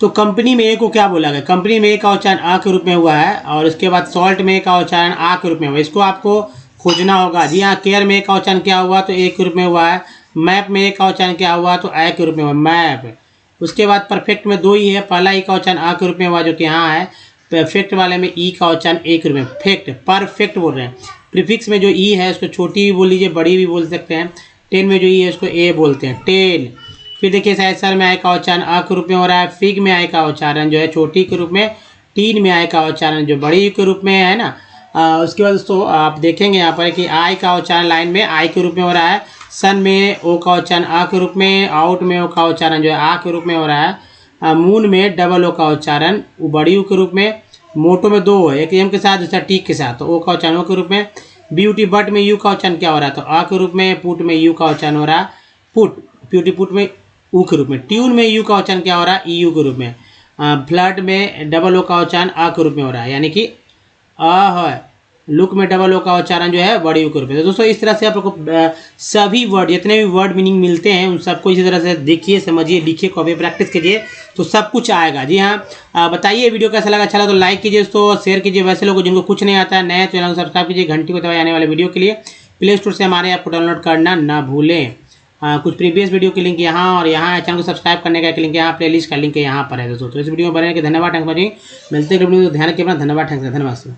तो कंपनी में ए को क्या बोला गया, कंपनी में ए का उच्चारण आ के रूप में हुआ है, और उसके बाद सॉल्ट में ए का उच्चारण आ के रूप में हुआ है, इसको आपको खोजना होगा। जी हाँ, केयर में ए का उच्चारण क्या हुआ, तो ए के रूप में हुआ है। मैप में ए का उच्चारण क्या हुआ, तो ए के रूप में हुआ, मैप। उसके बाद परफेक्ट में दो ही है, पहला ई का उच्चारण आ के रूप में हुआ जो कि यहाँ है, परफेक्ट वाले में ई का उच्चारण ए के रूप में, फेक्ट, परफेक्ट बोल रहे हैं। प्रीफिक्स में जो ई है उसको छोटी भी बोल लीजिए, बड़ी भी बोल सकते हैं। टेन में जो ई है उसको ए बोलते हैं, टेन। फिर देखिए सर में आई का उच्चारण आ के रूप में हो रहा है, फिग में आई का उच्चारण जो है छोटी के रूप में, टीन में आई का उच्चारण जो बड़ी के रूप में है ना। उसके बाद दोस्तों आप देखेंगे यहाँ पर कि आई का उच्चारण लाइन में आई के रूप में हो रहा है, सन में ओ का उच्चारण आ के रूप में, आउट में ओ का उच्चारण जो है आ के रूप में हो रहा है, मून में डबल ओ का उच्चारण वो बड़ी ओ के रूप में, मोटो में दो है, एक एम के साथ दूसरा टी के साथ, तो ओ का उच्चारण ओ के रूप में। ब्यूटी बट में यू का उच्चारण क्या हो रहा है, तो आ के रूप में। पुट में यू का उच्चारण हो रहा है, पुट, ब्यूटी पुट में ऊ के रूप में। ट्यून में यू का उच्चारण क्या हो रहा है, ई यू के रूप में। फ्लड में डबल ओ का उच्चारण आ के रूप में हो रहा है, यानी कि अ है। लुक में डबल ओ का उच्चारण जो है बड़ी यू के रूप में। तो दोस्तों इस तरह से आप लोग को सभी वर्ड जितने भी वर्ड मीनिंग मिलते हैं उन सबको इसी तरह से देखिए, समझिए, लिखिए, कॉपी प्रैक्टिस कीजिए तो सब कुछ आएगा। जी हाँ, बताइए वीडियो कैसा लगा, अच्छा लगा तो लाइक कीजिए दोस्तों, शेयर कीजिए। वैसे लोगों जिनको कुछ नहीं आता है नए चैनल को सब्सक्राइब कीजिए, घंटी को दबाए आने वाले वीडियो के लिए। प्ले स्टोर से हमारे ऐप को डाउनलोड करना ना भूलें। कुछ प्रीवियस वीडियो के लिंक यहाँ और यहाँ, चैनल को सब्सक्राइब करने का लिंक यहाँ, प्लेलिस्ट का लिंक यहाँ पर है दोस्तों। तो इस वीडियो में बने के धन्यवाद, थैंक्स फॉर वॉचिंग। मिलते हैं वीडियो, ध्यान रखिए अपना, धन्यवाद, थैंक्स, धन्यवाद।